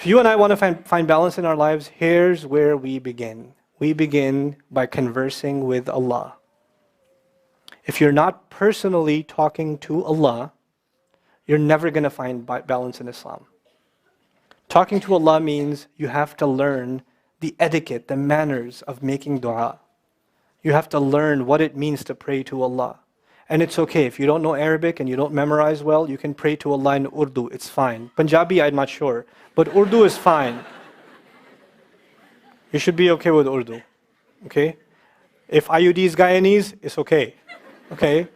If you and I want to find balance in our lives, here's where we begin. We begin by conversing with Allah. If you're not personally talking to Allah, you're never going to find balance in Islam. Talking to Allah means you have to learn the etiquette, the manners of making dua. You have to learn what it means to pray to Allah. And it's okay, if you don't know Arabic and you don't memorize well, you can pray to Allah in Urdu, it's fine. Punjabi, I'm not sure, but Urdu is fine. You should be okay with Urdu, okay? If IUD is Guyanese, it's okay, okay?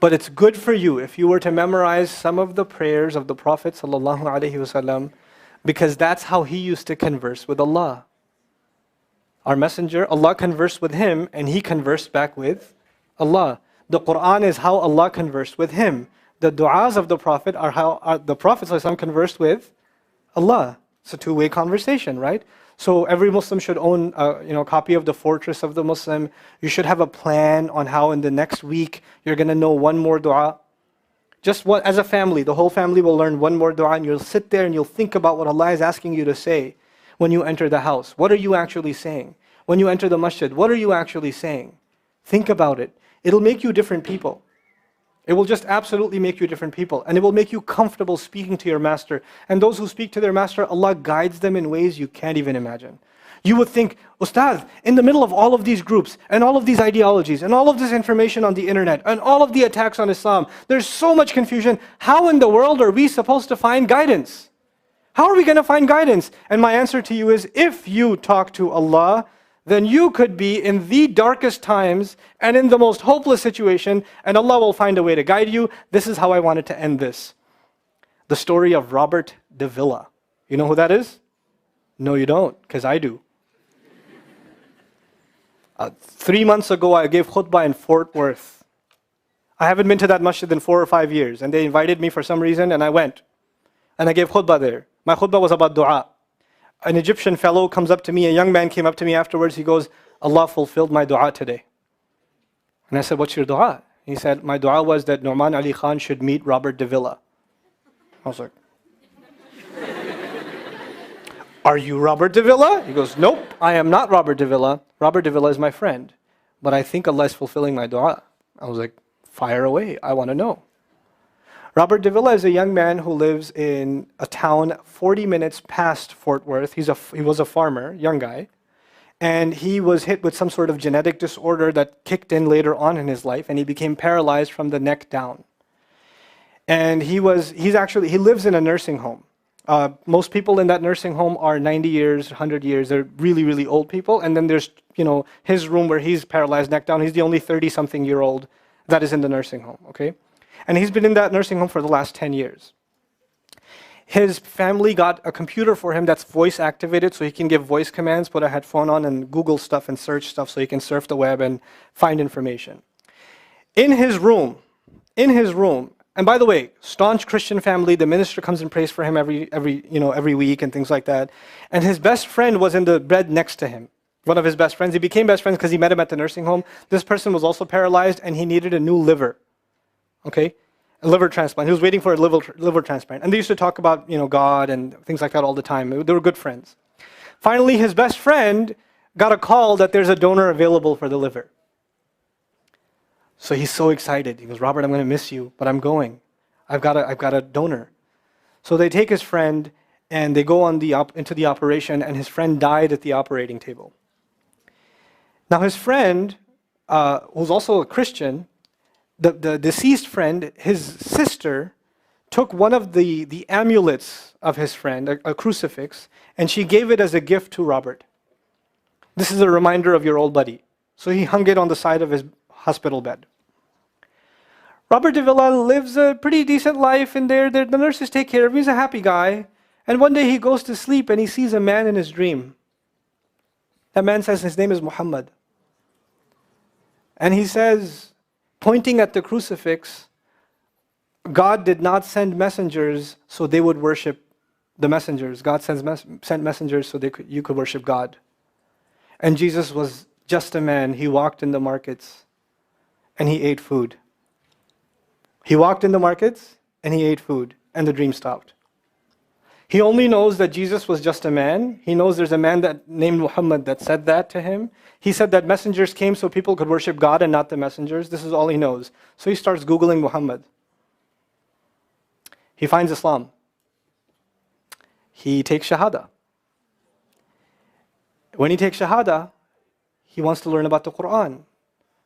But it's good for you if you were to memorize some of the prayers of the Prophet ﷺ, because that's how he used to converse with Allah. Our messenger, Allah conversed with him and he conversed back with Allah. The Quran is how Allah conversed with him. The du'as of the Prophet are how the Prophet ﷺ conversed with Allah. It's a two-way conversation, right? So every Muslim should own a copy of the Fortress of the Muslim. You should have a plan on how in the next week you're going to know one more dua. Just one, as a family, the whole family will learn one more dua, and you'll sit there and you'll think about what Allah is asking you to say when you enter the house. What are you actually saying? When you enter the masjid, what are you actually saying? Think about it. It'll make you different people. It will just absolutely make you different people. And it will make you comfortable speaking to your master. And those who speak to their master, Allah guides them in ways you can't even imagine. You would think, Ustaz, in the middle of all of these groups, and all of these ideologies, and all of this information on the internet, and all of the attacks on Islam, there's so much confusion. How in the world are we supposed to find guidance? How are we going to find guidance? And my answer to you is, if you talk to Allah, then you could be in the darkest times and in the most hopeless situation, and Allah will find a way to guide you. This is how I wanted to end this. The story of Robert Davila. You know who that is? No, you don't, because I do. 3 months ago, I gave khutbah in Fort Worth. I haven't been to that masjid in 4 or 5 years, and they invited me for some reason, and I went. And I gave khutbah there. My khutbah was about dua. An Egyptian fellow comes up to me, a young man came up to me afterwards, he goes, Allah fulfilled my dua today. And I said, what's your dua? He said, my dua was that Nouman Ali Khan should meet Robert Davila. I was like, are you Robert Davila? He goes, nope, I am not Robert Davila. Robert Davila is my friend. But I think Allah is fulfilling my dua. I was like, fire away, I want to know. Robert Davila is a young man who lives in a town 40 minutes past Fort Worth. He was a farmer, young guy. And he was hit with some sort of genetic disorder that kicked in later on in his life, and he became paralyzed from the neck down. And he lives in a nursing home. Most people in that nursing home are 90 years, 100 years. They're really, really old people. And then there's, his room where he's paralyzed neck down. He's the only 30-something-year-old that is in the nursing home, okay? And he's been in that nursing home for the last 10 years. His family got a computer for him that's voice activated, so he can give voice commands, put a headphone on and Google stuff and search stuff so he can surf the web and find information. In his room, and by the way, staunch Christian family, the minister comes and prays for him every week and things like that. And his best friend was in the bed next to him. One of his best friends. He became best friends because he met him at the nursing home. This person was also paralyzed and he needed a new liver. Okay? A liver transplant. He was waiting for a liver transplant. And they used to talk about, God and things like that all the time. They were good friends. Finally, his best friend got a call that there's a donor available for the liver. So he's so excited. He goes, Robert, I'm going to miss you, but I'm going. I've got a donor. So they take his friend and they go into the operation, and his friend died at the operating table. Now his friend, who's also a Christian, the deceased friend, his sister, took one of the amulets of his friend, a crucifix, and she gave it as a gift to Robert. This is a reminder of your old buddy. So he hung it on the side of his hospital bed. Robert Davila lives a pretty decent life in there. The nurses take care of him. He's a happy guy. And one day he goes to sleep and he sees a man in his dream. That man says his name is Muhammad. And he says, pointing at the crucifix, God did not send messengers so they would worship the messengers. God sent messengers so you could worship God. And Jesus was just a man. He walked in the markets and he ate food. He walked in the markets and he ate food, and the dream stopped. He only knows that Jesus was just a man. He knows there's a man named Muhammad that said that to him. He said that messengers came so people could worship God and not the messengers. This is all he knows. So he starts Googling Muhammad. He finds Islam. He takes Shahada. When he takes Shahada, he wants to learn about the Quran.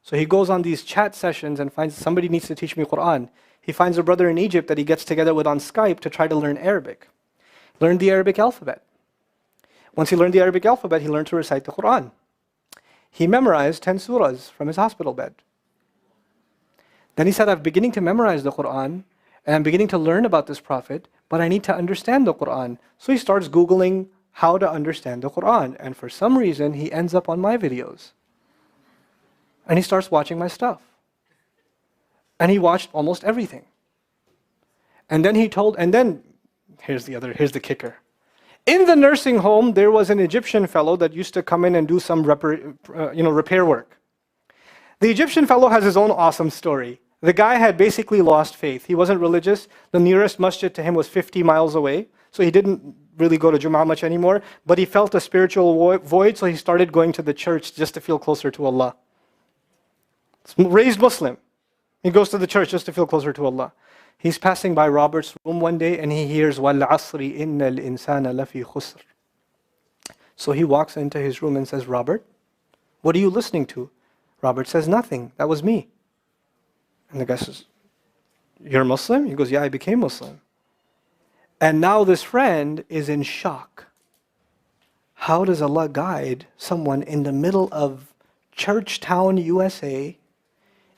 So he goes on these chat sessions and finds somebody needs to teach me Quran. He finds a brother in Egypt that he gets together with on Skype to try to learn Arabic. Learned the Arabic alphabet. Once he learned the Arabic alphabet, he learned to recite the Quran. He memorized 10 surahs from his hospital bed. Then he said, I'm beginning to memorize the Quran, and I'm beginning to learn about this prophet, but I need to understand the Quran. So he starts Googling how to understand the Quran. And for some reason, he ends up on my videos. And he starts watching my stuff. And he watched almost everything. And then here's the kicker. In the nursing home, there was an Egyptian fellow that used to come in and do some repair work. The Egyptian fellow has his own awesome story. The guy had basically lost faith. He wasn't religious. The nearest masjid to him was 50 miles away. So he didn't really go to Jum'ah much anymore. But he felt a spiritual void, so he started going to the church just to feel closer to Allah. Raised Muslim. He goes to the church just to feel closer to Allah. He's passing by Robert's room one day and he hears وَالْعَصْرِ إِنَّ الْإِنسَانَ لَفِي خُسْرٍ. So he walks into his room and says, Robert, what are you listening to? Robert says, nothing. That was me. And the guy says, you're Muslim? He goes, yeah, I became Muslim. And now this friend is in shock. How does Allah guide someone in the middle of Churchtown, USA,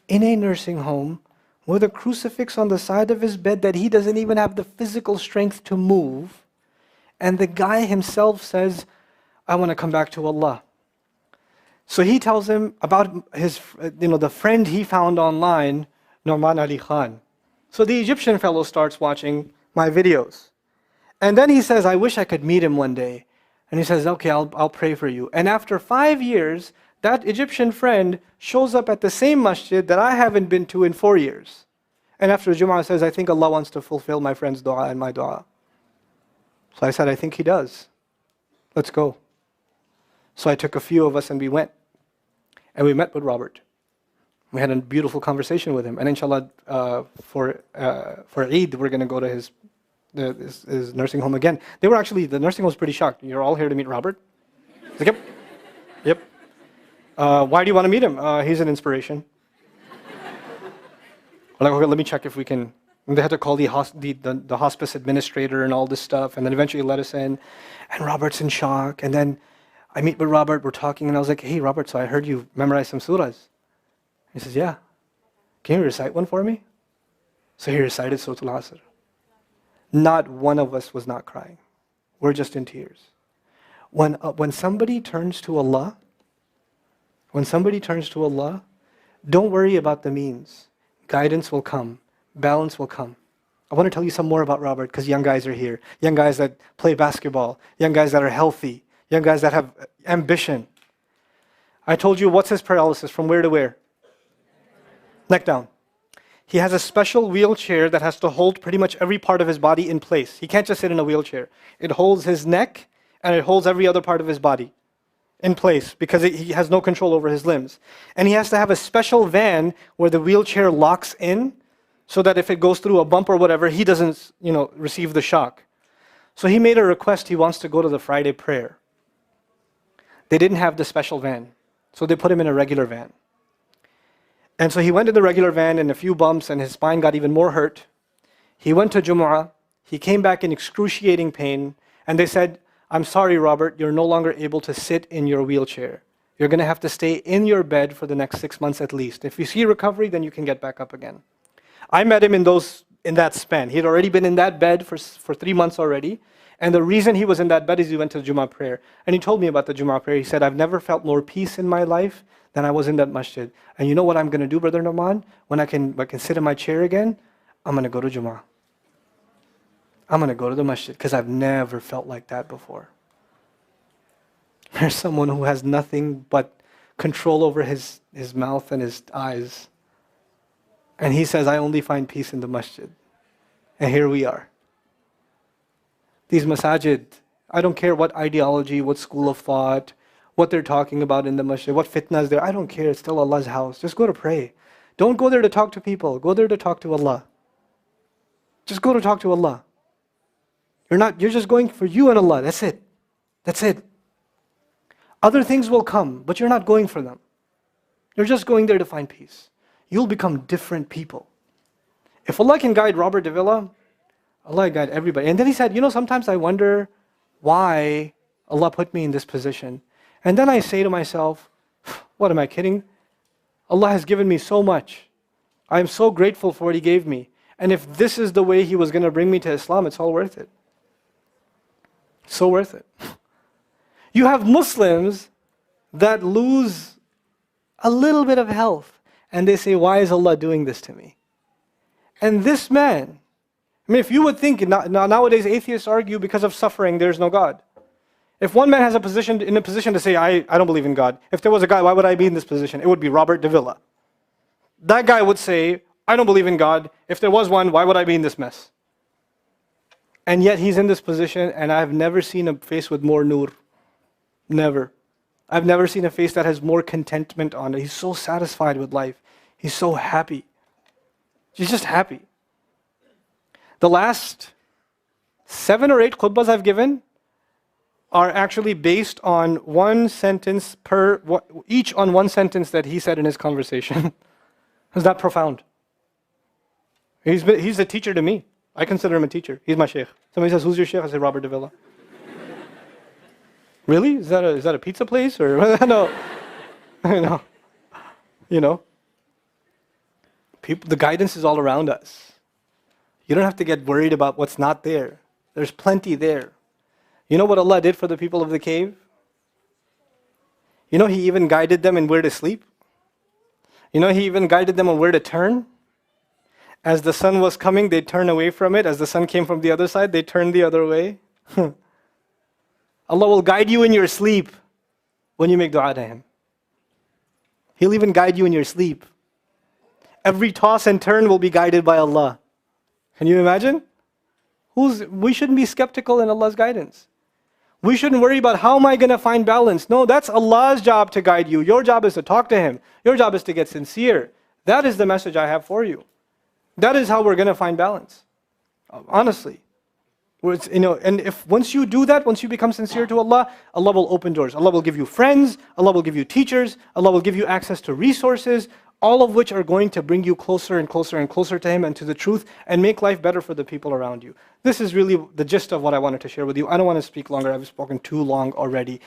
in a nursing home, with a crucifix on the side of his bed that he doesn't even have the physical strength to move, and the guy himself says, I want to come back to Allah. So he tells him about his, the friend he found online, Nouman Ali Khan. So the Egyptian fellow starts watching my videos. And then he says, I wish I could meet him one day. And he says, okay, I'll pray for you. And after 5 years, that Egyptian friend shows up at the same masjid that I haven't been to in 4 years. And after Jum'ah says, I think Allah wants to fulfill my friend's dua and my dua. So I said, I think He does. Let's go. So I took a few of us and we went. And we met with Robert. We had a beautiful conversation with him. And inshallah, for Eid, we're going to go to his nursing home again. The nursing home was pretty shocked. You're all here to meet Robert? He's like, yep. Why do you want to meet him? He's an inspiration. I'm like, okay, let me check if we can. And they had to call the hospice administrator and all this stuff, and then eventually let us in. And Robert's in shock. And then I meet with Robert, we're talking, and I was like, hey, Robert, so I heard you memorize some surahs. He says, yeah. Can you recite one for me? So he recited Surah Al-Asr. Not one of us was not crying. We're just in tears. When somebody turns to Allah, don't worry about the means. Guidance will come. Balance will come. I want to tell you some more about Robert because young guys are here. Young guys that play basketball. Young guys that are healthy. Young guys that have ambition. I told you, what's his paralysis? From where to where? Neck down. He has a special wheelchair that has to hold pretty much every part of his body in place. He can't just sit in a wheelchair. It holds his neck and it holds every other part of his body in place because he has no control over his limbs. And he has to have a special van where the wheelchair locks in so that if it goes through a bump or whatever, he doesn't, receive the shock. So he made a request. He wants to go to the Friday prayer. They didn't have the special van, so they put him in a regular van. And so he went in the regular van and a few bumps and his spine got even more hurt. He went to Jumu'ah. He came back in excruciating pain. And they said, I'm sorry, Robert, you're no longer able to sit in your wheelchair. You're going to have to stay in your bed for the next 6 months at least. If you see recovery, then you can get back up again. I met him in that span. He had already been in that bed for 3 months already. And the reason he was in that bed is he went to the Jumu'ah prayer. And he told me about the Jumu'ah prayer. He said, I've never felt more peace in my life than I was in that masjid. And you know what I'm going to do, Brother Nauman? When I can sit in my chair again, I'm going to go to Jumu'ah. I'm going to go to the masjid because I've never felt like that before. There's someone who has nothing but control over his mouth and his eyes. And he says, I only find peace in the masjid. And here we are. These masajid, I don't care what ideology, what school of thought, what they're talking about in the masjid, what fitna is there. I don't care. It's still Allah's house. Just go to pray. Don't go there to talk to people. Go there to talk to Allah. Just go to talk to Allah. You're just going for you and Allah. That's it. That's it. Other things will come, but you're not going for them. You're just going there to find peace. You'll become different people. If Allah can guide Robert Davila, Allah guide everybody. And then he said, sometimes I wonder why Allah put me in this position. And then I say to myself, what am I kidding? Allah has given me so much. I am so grateful for what He gave me. And if this is the way He was going to bring me to Islam, it's all worth it. So worth it. You have Muslims that lose a little bit of health and they say, why is Allah doing this to me? And this man, if you would think, nowadays atheists argue because of suffering, there's no God. If one man has in a position to say, I don't believe in God. If there was a guy, why would I be in this position? It would be Robert Davila. That guy would say, I don't believe in God. If there was one, why would I be in this mess? And yet he's in this position, and I've never seen a face with more nur. Never. I've never seen a face that has more contentment on it. He's so satisfied with life. He's so happy. He's just happy. The last 7 or 8 khutbahs I've given are actually based on one sentence each on one sentence that he said in his conversation. Is that profound? He's a teacher to me. I consider him a teacher. He's my sheikh. Somebody says, who's your sheikh? I say, Robert Davila. Really? Is that a pizza place? Or no. The guidance is all around us. You don't have to get worried about what's not there. There's plenty there. You know what Allah did for the people of the cave? He even guided them in where to sleep. He even guided them on where to turn. As the sun was coming, they'd turn away from it. As the sun came from the other side, they'd turn the other way. Allah will guide you in your sleep when you make dua to Him. He'll even guide you in your sleep. Every toss and turn will be guided by Allah. Can you imagine? We shouldn't be skeptical in Allah's guidance. We shouldn't worry about how am I going to find balance. No, that's Allah's job to guide you. Your job is to talk to Him. Your job is to get sincere. That is the message I have for you. That is how we're going to find balance. Honestly. And if once you do that, once you become sincere to Allah, Allah will open doors. Allah will give you friends. Allah will give you teachers. Allah will give you access to resources, all of which are going to bring you closer and closer and closer to Him and to the truth and make life better for the people around you. This is really the gist of what I wanted to share with you. I don't want to speak longer. I've spoken too long already.